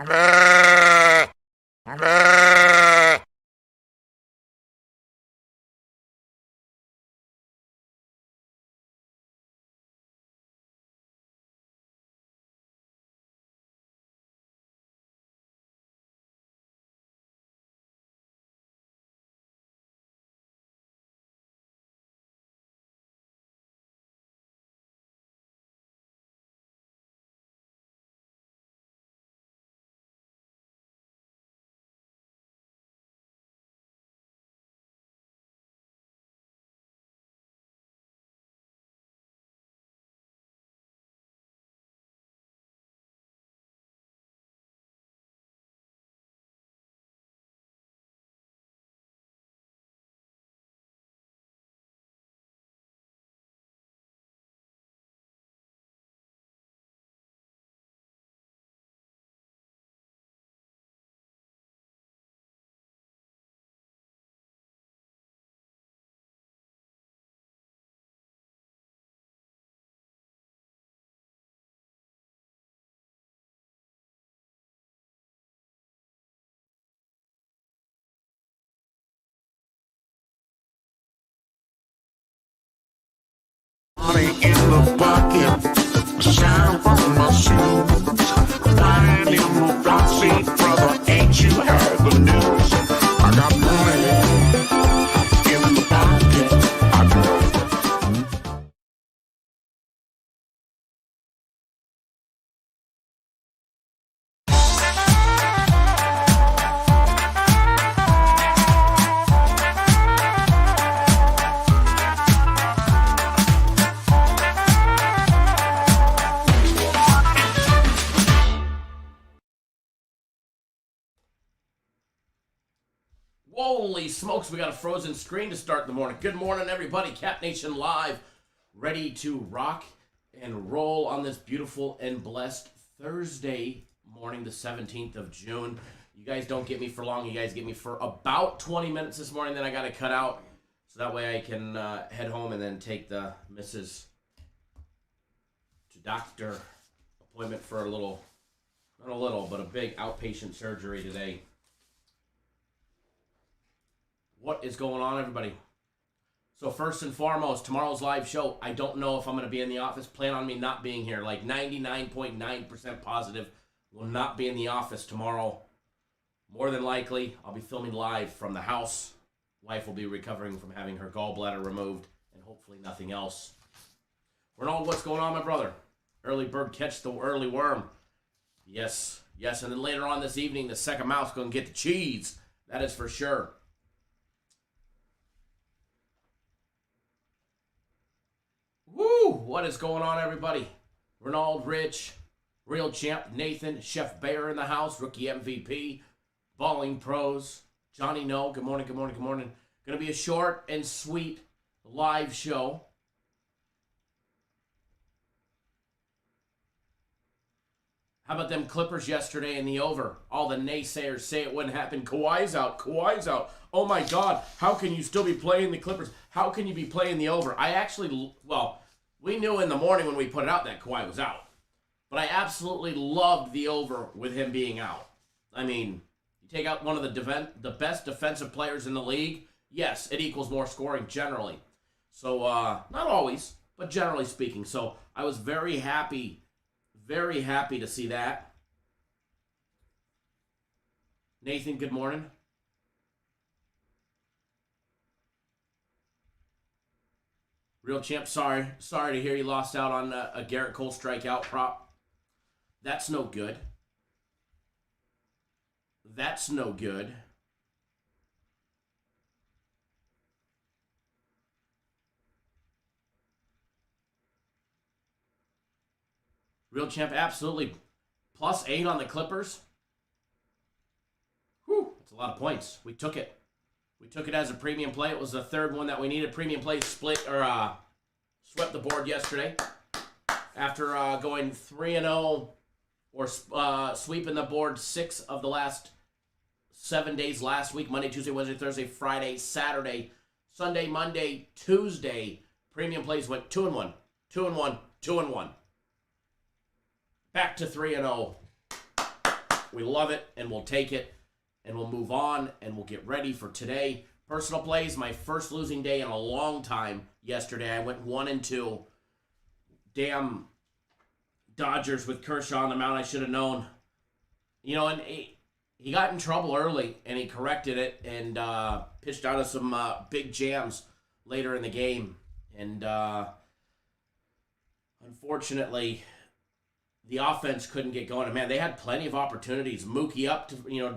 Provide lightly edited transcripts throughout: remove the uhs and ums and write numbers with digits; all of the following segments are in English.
Money in the bucket, shine from my shoes. Lying in the front seat, brother, ain't you heard the news? I got money in the pocket. Holy smokes, we got a frozen screen to start the morning. Good morning, everybody. Cap Nation Live, ready to rock and roll on this beautiful and blessed Thursday morning, the 17th of June. You guys don't get me for long. You guys get me for about 20 minutes this morning. Then I got to cut out so that way I can head home and then take the missus to doctor appointment for a little, not a little, but a big outpatient surgery today. What is going on, everybody? So first and foremost, tomorrow's live show, I don't know if I'm going to be in the office. Plan on me not being here. Like 99.9% positive will not be in the office tomorrow. More than likely, I'll be filming live from the house. Wife will be recovering from having her gallbladder removed and hopefully nothing else. Ronald, what's going on, my brother? Early bird catch the early worm. Yes, yes. And then later on this evening, the second mouse going to get the cheese. That is for sure. Woo! What is going on, everybody? Ronald, Rich, Real Champ, Nathan, Chef Bear in the house, Rookie MVP, Balling Pros, Johnny No. Good morning, good morning, good morning. Going to be a short and sweet live show. How about them Clippers yesterday in the over? All the naysayers say it wouldn't happen. Kawhi's out. Kawhi's out. Oh, my God. How can you still be playing the Clippers? How can you be playing the over? I actually, well, we knew in the morning when we put it out that Kawhi was out. But I absolutely loved the over with him being out. I mean, you take out one of the best defensive players in the league, yes, it equals more scoring generally. So, not always, but generally speaking. So, I was very happy to see that. Nathan, good morning. Real Champ, sorry to hear you lost out on a Garrett Cole strikeout prop. That's no good. That's no good. Real Champ, absolutely. +8 on the Clippers. Whew, that's a lot of points. We took it. We took it as a premium play. It was the third one that we needed. Premium play split or swept the board yesterday after going 3-0 or sweeping the board 6 of the last 7 days last week. Monday, Tuesday, Wednesday, Thursday, Friday, Saturday, Sunday, Monday, Tuesday. Premium plays went 2-1, 2-1, 2-1. Back to 3-0. We love it, and we'll take it, and we'll move on, and we'll get ready for today. Personal plays, my first losing day in a long time yesterday. I went 1-2. Damn Dodgers with Kershaw on the mound. I should have known. You know, and he got in trouble early, and he corrected it and pitched out of some big jams later in the game. And unfortunately, the offense couldn't get going. And man, they had plenty of opportunities. Mookie up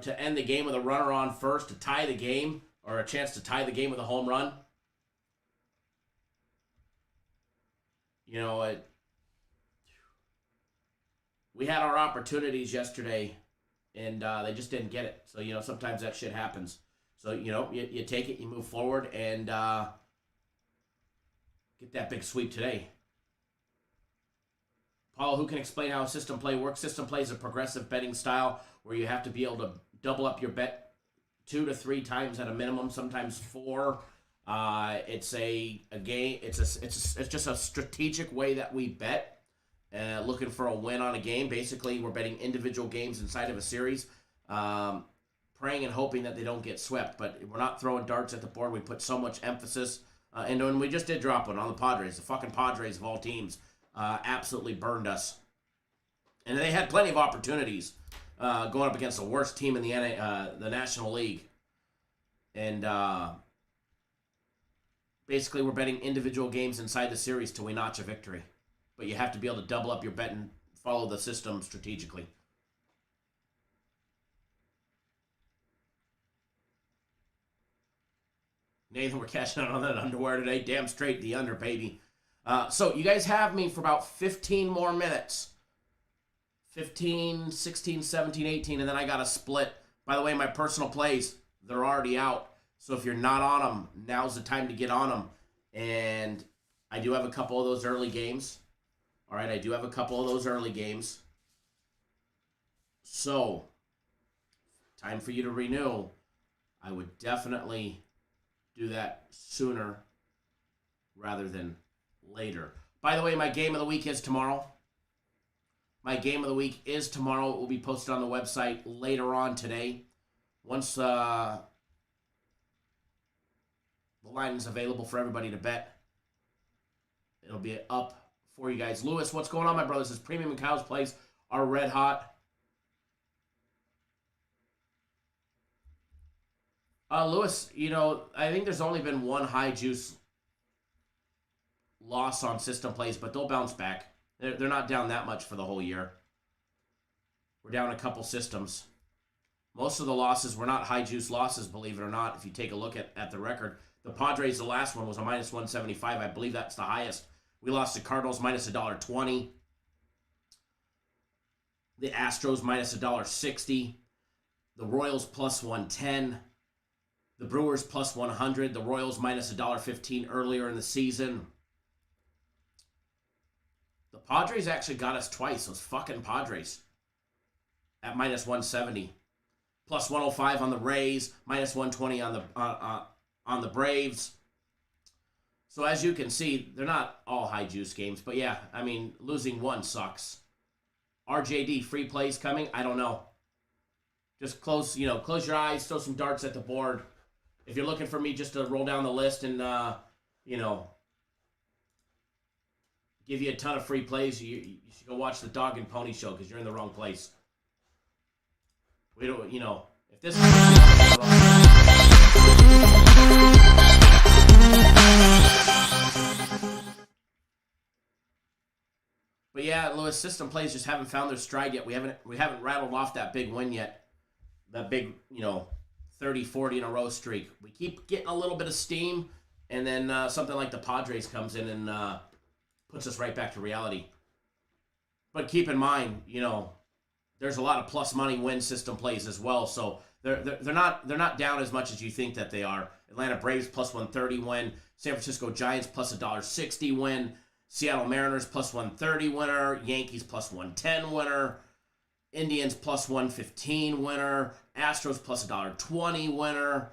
to end the game with a runner on first to tie the game, or a chance to tie the game with a home run. You know, we had our opportunities yesterday, and they just didn't get it. So, you know, sometimes that shit happens. So, you know, you take it, you move forward, and get that big sweep today. Paul, who can explain how a system play works? System play is a progressive betting style where you have to be able to double up your bet 2 to 3 times at a minimum, sometimes 4. It's a game. It's just a strategic way that we bet, looking for a win on a game. Basically, we're betting individual games inside of a series, praying and hoping that they don't get swept. But we're not throwing darts at the board. We put so much emphasis, and when we just did drop one on the Padres, the fucking Padres of all teams, absolutely burned us, and they had plenty of opportunities going up against the worst team in the National League, and basically we're betting individual games inside the series till we notch a victory, but you have to be able to double up your bet and follow the system strategically. Nathan, we're cashing out on that underwear today. Damn straight, the under, baby. So you guys have me for about 15 more minutes. 15, 16, 17, 18, and then I got to split. By the way, my personal plays, they're already out. So if you're not on them, now's the time to get on them. And I do have a couple of those early games. All right, I do have a couple of those early games. So, time for you to renew. I would definitely do that sooner rather than later. By the way, my game of the week is tomorrow. My game of the week is tomorrow. It will be posted on the website later on today. Once the line is available for everybody to bet, it'll be up for you guys. Lewis, what's going on, my brothers? His Premium and Cows plays are red hot. Lewis, you know, I think there's only been one high juice loss on system plays, but they'll bounce back. They're not down that much for the whole year. We're down a couple systems. Most of the losses were not high juice losses, believe it or not, if you take a look at the record. The Padres, the last one, was a minus 175. I believe that's the highest. We lost to Cardinals minus $1.20. The Astros minus $1.60. The Royals plus 110. The Brewers plus 100. The Royals minus $1.15 earlier in the season. The Padres actually got us twice. Those fucking Padres. At minus 170. Plus 105 on the Rays. Minus 120 on the Braves. So as you can see, they're not all high juice games. But yeah, I mean, losing one sucks. RJD, free plays coming? I don't know. Just close your eyes, throw some darts at the board. If you're looking for me just to roll down the list and, give you a ton of free plays, you should go watch the Dog and Pony Show because you're in the wrong place. We don't, if this But yeah, Lewis, system plays just haven't found their stride yet. We haven't rattled off that big win yet. That big, 30, 40 in a row streak. We keep getting a little bit of steam, and then something like the Padres comes in and puts us right back to reality. But keep in mind, there's a lot of plus money win system plays as well. So they're not down as much as you think that they are. Atlanta Braves plus 130 win. San Francisco Giants plus $1.60 win. Seattle Mariners plus 130 winner. Yankees plus 110 winner. Indians plus 115 winner. Astros plus $1.20 winner.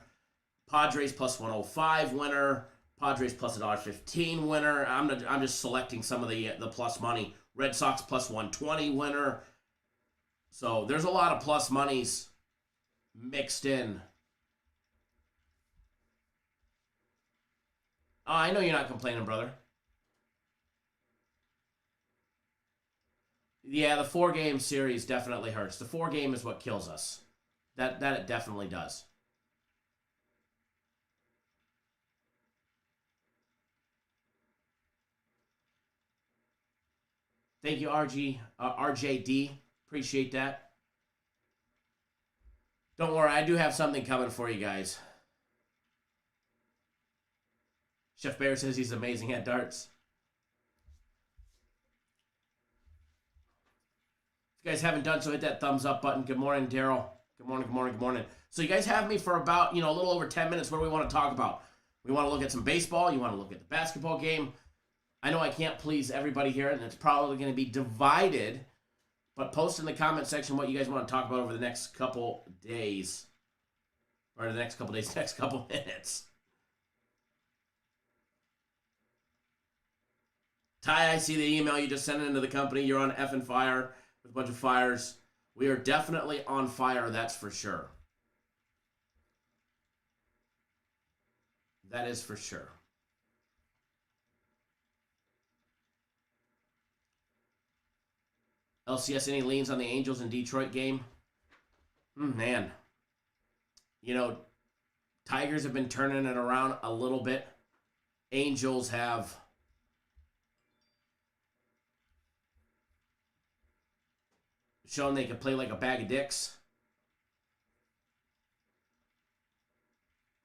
Padres plus 105 winner. Padres plus $1.15 winner. I'm just selecting some of the plus money. Red Sox plus 120 winner. So there's a lot of plus monies mixed in. Oh, I know you're not complaining, brother. Yeah, the 4-game series definitely hurts. The 4-game is what kills us. That it definitely does. Thank you, RJD. Appreciate that. Don't worry, I do have something coming for you guys. Chef Bear says he's amazing at darts. If you guys haven't done so, hit that thumbs up button. Good morning, Daryl. Good morning, good morning, good morning. So you guys have me for about, a little over 10 minutes. What do we want to talk about? We want to look at some baseball. You want to look at the basketball game. I know I can't please everybody here, and it's probably going to be divided. But post in the comment section what you guys want to talk about over the next couple days. Or the next couple days, next couple minutes. Ty, I see the email you just sent into the company. You're on effing fire with a bunch of fires. We are definitely on fire, that's for sure. That is for sure. LCS, any leans on the Angels and Detroit game? Man. Tigers have been turning it around a little bit. Angels have shown they can play like a bag of dicks.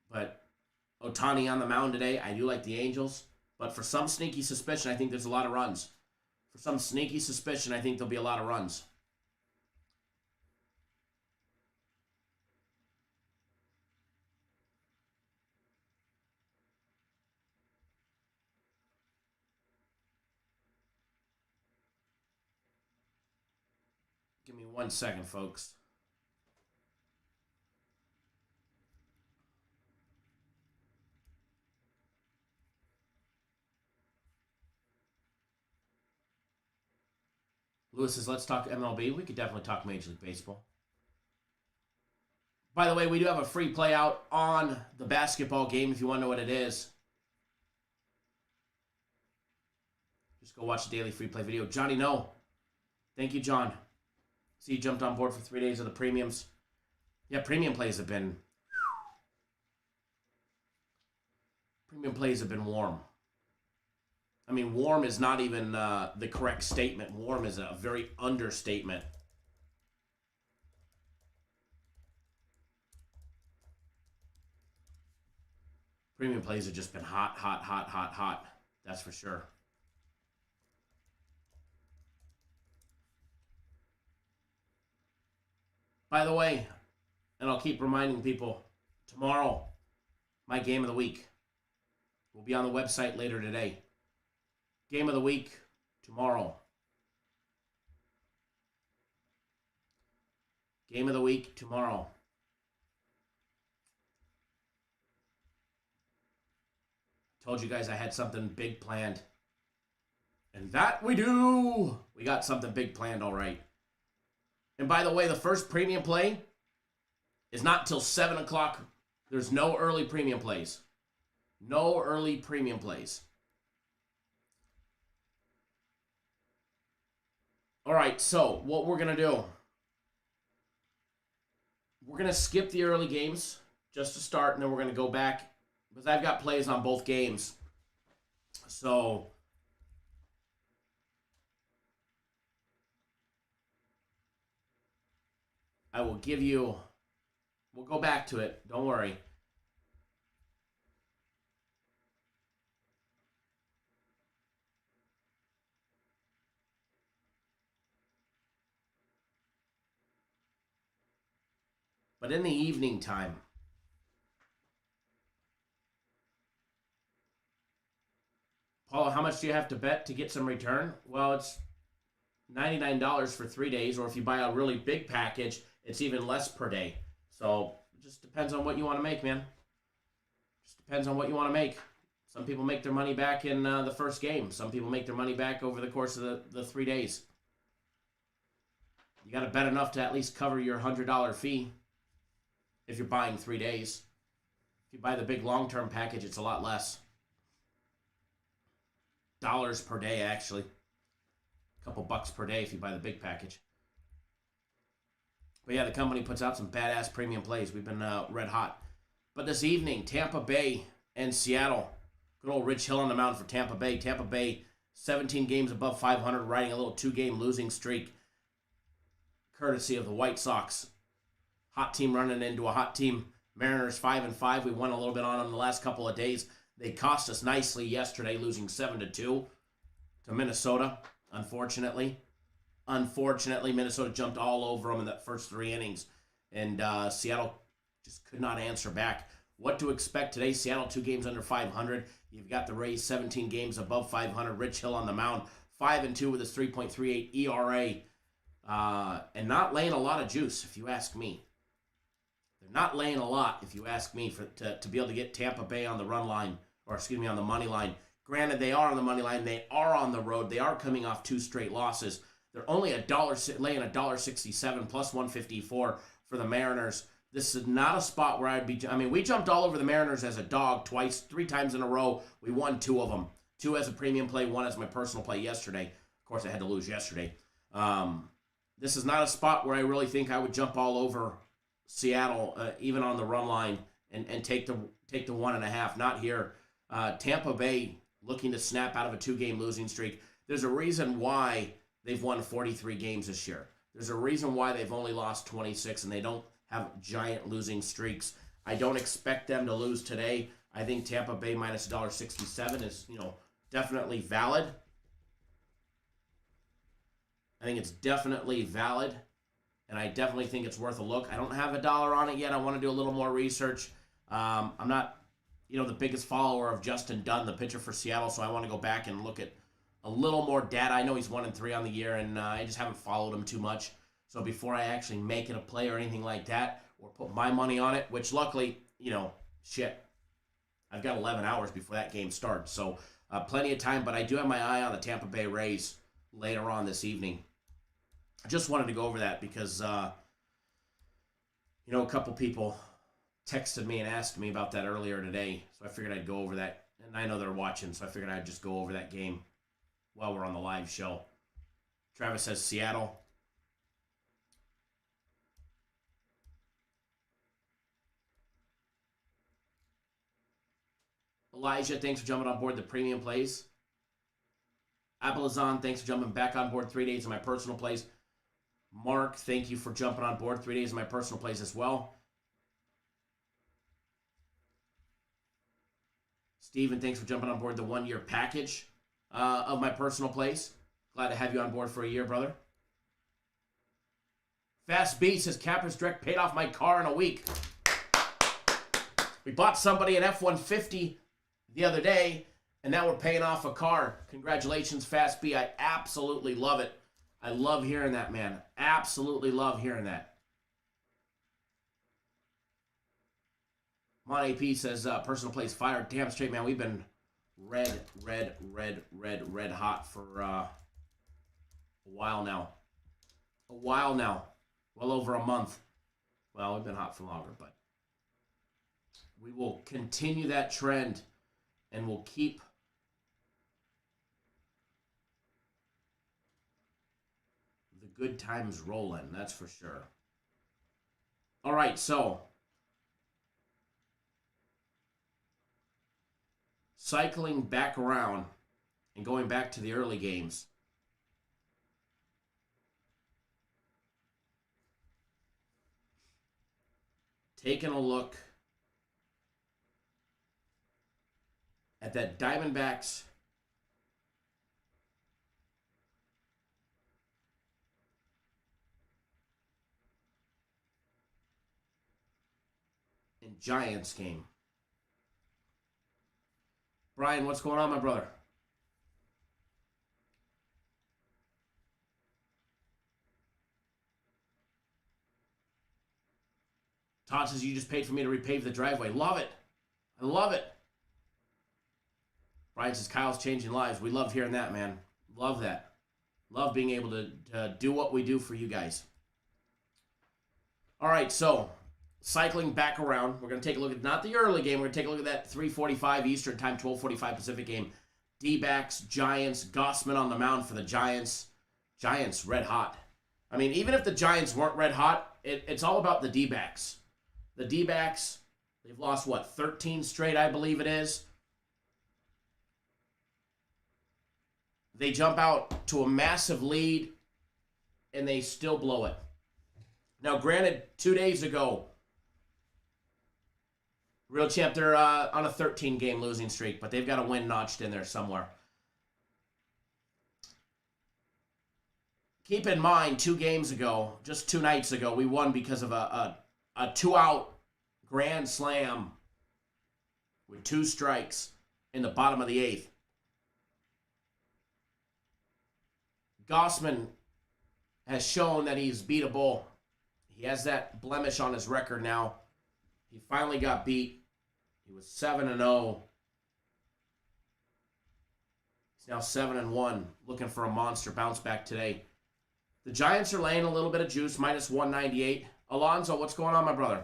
But Ohtani on the mound today, I do like the Angels. But for some sneaky suspicion, I think there's a lot of runs. For some sneaky suspicion, I think there'll be a lot of runs. Give me 1 second, folks. Lewis says, let's talk MLB. We could definitely talk Major League Baseball. By the way, we do have a free play out on the basketball game if you want to know what it is. Just go watch the daily free play video. Johnny, no. Thank you, John. See, you jumped on board for 3 days of the premiums. Yeah, premium plays have been warm. I mean, warm is not even the correct statement. Warm is a very understatement. Premium plays have just been hot, hot, hot, hot, hot. That's for sure. By the way, and I'll keep reminding people, tomorrow, my game of the week will be on the website later today. Game of the week, tomorrow. Game of the week, tomorrow. Told you guys I had something big planned. And that we do! We got something big planned, all right. And by the way, the first premium play is not till 7 o'clock. There's no early premium plays. No early premium plays. All right, so what we're going to do, we're going to skip the early games just to start, and then we're going to go back because I've got plays on both games. So I will give you, we'll go back to it. Don't worry. But in the evening time, Paula, how much do you have to bet to get some return? Well, it's $99 for 3 days, or if you buy a really big package, it's even less per day. So it just depends on what you want to make, man. Just depends on what you want to make. Some people make their money back in the first game. Some people make their money back over the course of the 3 days. You got to bet enough to at least cover your $100 fee if you're buying 3 days. If you buy the big long-term package, it's a lot less. Dollars per day, actually. A couple bucks per day if you buy the big package. But yeah, the company puts out some badass premium plays. We've been red hot. But this evening, Tampa Bay and Seattle. Good old Rich Hill on the mound for Tampa Bay. Tampa Bay, 17 games above 500, riding a little 2-game losing streak. Courtesy of the White Sox. Hot team running into a hot team. Mariners 5-5. We won a little bit on them the last couple of days. They cost us nicely yesterday, losing 7-2 to Minnesota, unfortunately. Unfortunately, Minnesota jumped all over them in that first 3 innings. And Seattle just could not answer back. What to expect today? Seattle 2 games under 500. You've got the Rays 17 games above 500. Rich Hill on the mound, 5-2 with his 3.38 ERA. And not laying a lot of juice, if you ask me. They're not laying a lot, if you ask me, to be able to get Tampa Bay on the run line, or excuse me, on the money line. Granted, they are on the money line. They are on the road. They are coming off 2 straight losses. They're only laying $1.67 plus 154 for the Mariners. This is not a spot where I'd be. I mean, we jumped all over the Mariners as a dog 3 times in a row. We won 2 of them. 2 as a premium play, 1 as my personal play yesterday. Of course, I had to lose yesterday. This is not a spot where I really think I would jump all over Seattle, even on the run line, and take the 1.5. Not here. Tampa Bay looking to snap out of a 2-game losing streak. There's a reason why they've won 43 games this year. There's a reason why they've only lost 26, and they don't have giant losing streaks. I don't expect them to lose today. I think Tampa Bay minus $1.67 is, definitely valid. I think it's definitely valid, and I definitely think it's worth a look. I don't have $1 on it yet. I want to do a little more research. I'm not, the biggest follower of Justin Dunn, the pitcher for Seattle, so I want to go back and look at a little more data. I know he's 1-3 on the year, and I just haven't followed him too much. So before I actually make it a play or anything like that, or put my money on it, which luckily, I've got 11 hours before that game starts. So plenty of time, but I do have my eye on the Tampa Bay Rays later on this evening. I just wanted to go over that because, a couple people texted me and asked me about that earlier today. So I figured I'd go over that. And I know they're watching, so I figured I'd just go over that game while we're on the live show. Travis says Seattle. Elijah, thanks for jumping on board the premium plays. Appalazan, thanks for jumping back on board 3 days of my personal plays. Mark, thank you for jumping on board 3 days of my personal plays as well. Steven, thanks for jumping on board the 1-year package of my personal plays. Glad to have you on board for a year, brother. Fast B says Capper's Direct paid off my car in a week. We bought somebody an F-150 the other day, and now we're paying off a car. Congratulations, Fast B. I absolutely love it. I love hearing that, man. Absolutely love hearing that. Mon AP says, personal plays fired. Damn straight, man. We've been red hot for a while now. Well over a month. Well, we've been hot for longer, but we will continue that trend, and we'll keep the good times rolling, that's for sure. All right, so cycling back around and going back to the early games. Taking a look at that Diamondbacks and Giants game. Brian, what's going on, my brother? Todd says you just paid for me to repave the driveway. Love it. I love it. Brian says Kyle's changing lives. We love hearing that, man. Love that. Love being able to do what we do for you guys. All right, so cycling back around, we're going to take a look at not the early game. We're going to take a look at that 3:45 Eastern time, 12:45 Pacific game. D-backs, Giants, Gossman on the mound for the Giants. Giants red hot. I mean, even if the Giants weren't red hot, it's all about the D-backs. The D-backs, they've lost, 13 straight, I believe it is. They jump out to a massive lead, and they still blow it. Now, granted, 2 days ago, Real Champ, they're on a 13-game losing streak, but they've got a win notched in there somewhere. Keep in mind, 2 games ago, just 2 nights ago, we won because of a 2-out grand slam with 2 strikes in the bottom of the 8th. Gossman has shown that he's beatable. He has that blemish on his record now. He finally got beat. He was 7-0. He's now 7-1, looking for a monster bounce back today. The Giants are laying a little bit of juice, minus 198. Alonzo, what's going on, my brother?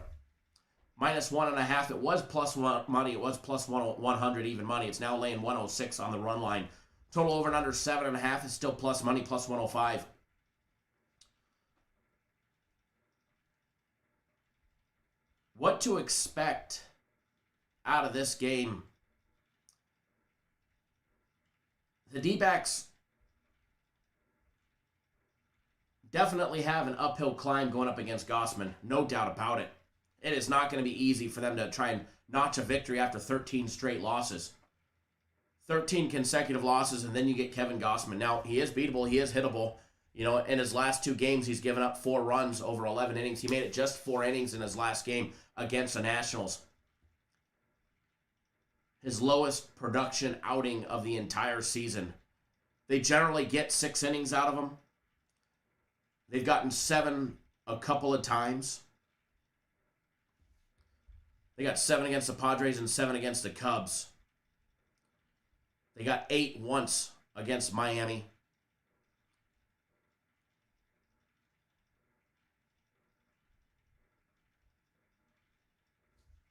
Minus 1.5. It was plus money. It was plus 100 even money. It's now laying 106 on the run line. Total over and under 7.5 is still plus money, plus 105. What to expect out of this game? The D-backs definitely have an uphill climb going up against Gossman. No doubt about it. It is not going to be easy for them to try and notch a victory after 13 straight losses. 13 consecutive losses, and then you get Kevin Gossman. Now, he is beatable. He is hittable. You know, in his last 2 games, he's given up 4 runs over 11 innings. He made it just 4 innings in his last game against the Nationals. His lowest production outing of the entire season. They generally get 6 innings out of him. They've gotten 7 a couple of times. They got 7 against the Padres and 7 against the Cubs. They got 8 once against Miami.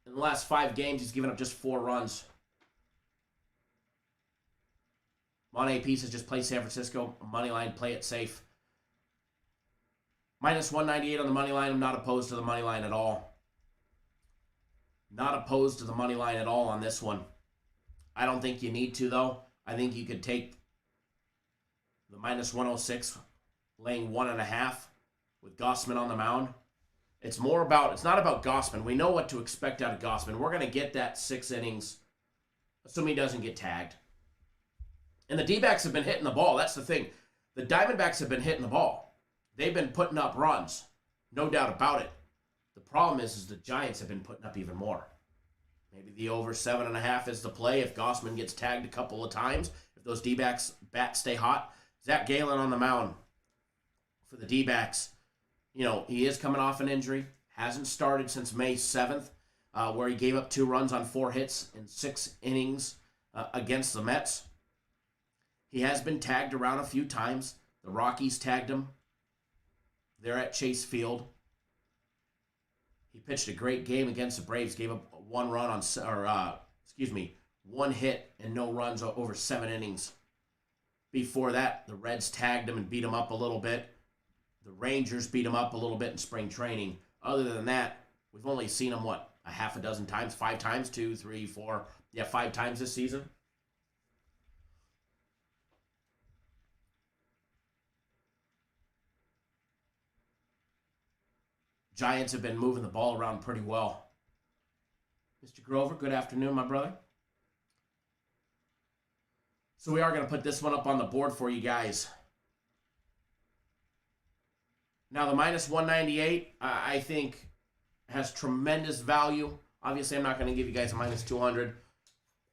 In the last 5 games, he's given up just 4 runs. Monte Pieces just play San Francisco. Money line, play it safe. Minus 198 on the money line. I'm not opposed to the money line at all. Not opposed to the money line at all on this one. I don't think you need to, though. I think you could take the minus 106, laying 1.5 with Gossman on the mound. It's not about Gossman. We know what to expect out of Gossman. We're going to get that 6 innings, assuming he doesn't get tagged. And the D-backs have been hitting the ball. That's the thing. The Diamondbacks have been hitting the ball. They've been putting up runs. No doubt about it. The problem is the Giants have been putting up even more. Maybe the over 7.5 is the play if Gossman gets tagged a couple of times. If those D-backs bats stay hot. Zach Gallen on the mound for the D-backs. You know, he is coming off an injury. Hasn't started since May 7th, where he gave up 2 runs on 4 hits in 6 innings against the Mets. He has been tagged around a few times. The Rockies tagged him. They're at Chase Field. He pitched a great game against the Braves. Gave up 1 run on, 1 hit and no runs over 7 innings. Before that, the Reds tagged him and beat him up a little bit. The Rangers beat him up a little bit in spring training. Other than that, we've only seen him, a half a dozen times? 5 times? 2, 3, 4. Yeah, 5 times this season. Giants have been moving the ball around pretty well. Mr. Grover, good afternoon, my brother. So we are going to put this one up on the board for you guys. Now, the minus 198, I think, has tremendous value. Obviously, I'm not going to give you guys a minus 200.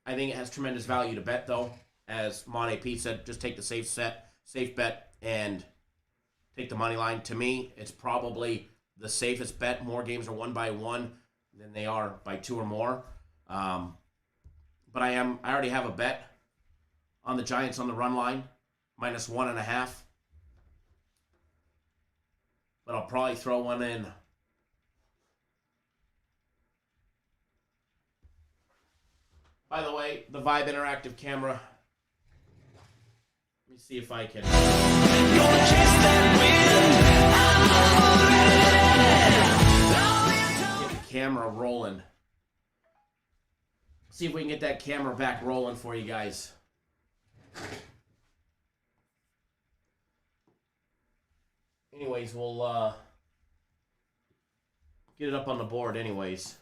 I think it has tremendous value to bet, though. As Monte Pete said, just take the safe bet, and take the money line. To me, it's probably the safest bet. More games are won by 1 than they are by 2 or more. But I already have a bet on the Giants on the run line, minus 1.5. But I'll probably throw one in By the way, the Vibe Interactive camera. Let me see if I can get the camera rolling. See if we can get that camera back rolling for you guys. Anyways, we'll get it up on the board anyways.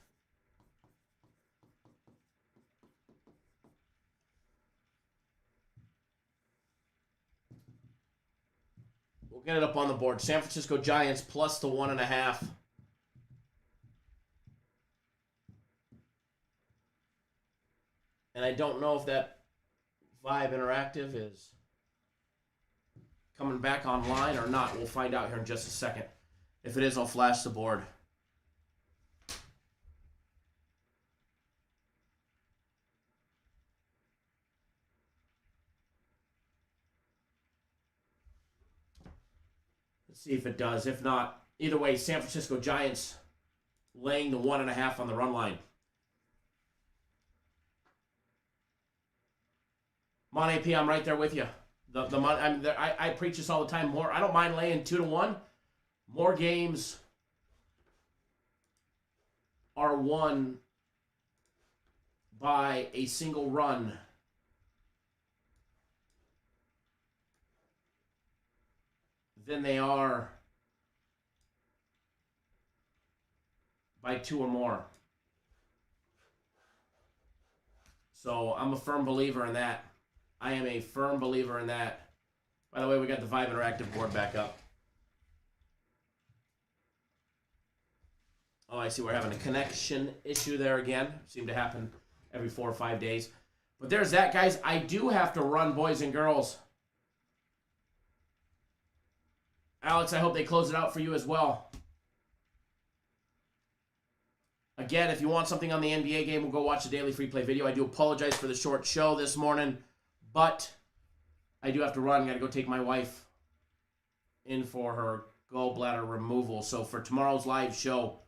We'll get it up on the board. San Francisco Giants plus the 1.5. And I don't know if that Vibe Interactive is coming back online or not. We'll find out here in just a second. If it is, I'll flash the board. Let's see if it does. If not, either way, San Francisco Giants laying the 1.5 on the run line. Mon AP, I'm right there with you. I preach this all the time. I don't mind laying 2-1. More games are won by a single run than they are by 2 or more. So I'm a firm believer in that. I am a firm believer in that. By the way, we got the Vibe Interactive board back up. Oh, I see we're having a connection issue there again. Seem to happen every 4 or 5 days. But there's that, guys. I do have to run, boys and girls. Alex, I hope they close it out for you as well. Again, if you want something on the NBA game, we'll go watch the daily free play video. I do apologize for the short show this morning. But I do have to run. Got to go take my wife in for her gallbladder removal. So for tomorrow's live show,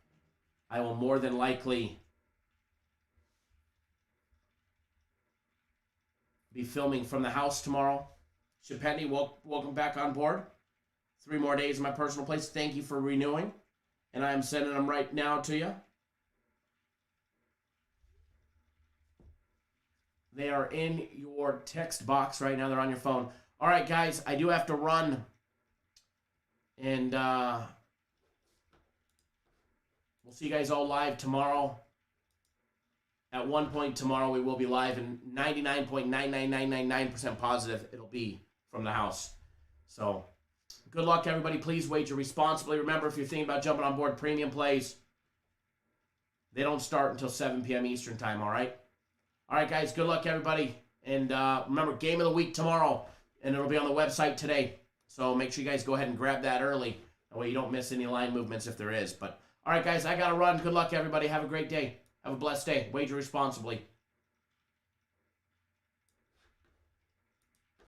I will more than likely be filming from the house tomorrow. Shapendi, welcome back on board. 3 more days in my personal place. Thank you for renewing. And I am sending them right now to you. They are in your text box right now. They're on your phone. All right, guys, I do have to run. And we'll see you guys all live tomorrow. At one point tomorrow, we will be live, and 99.99999% positive it'll be from the house. So good luck, everybody. Please wager responsibly. Remember, if you're thinking about jumping on board premium plays, they don't start until 7 p.m. Eastern time, all right? All right, guys, good luck, everybody. And remember, game of the week tomorrow, and it'll be on the website today. So make sure you guys go ahead and grab that early. That way you don't miss any line movements if there is. But all right, guys, I got to run. Good luck, everybody. Have a great day. Have a blessed day. Wager responsibly.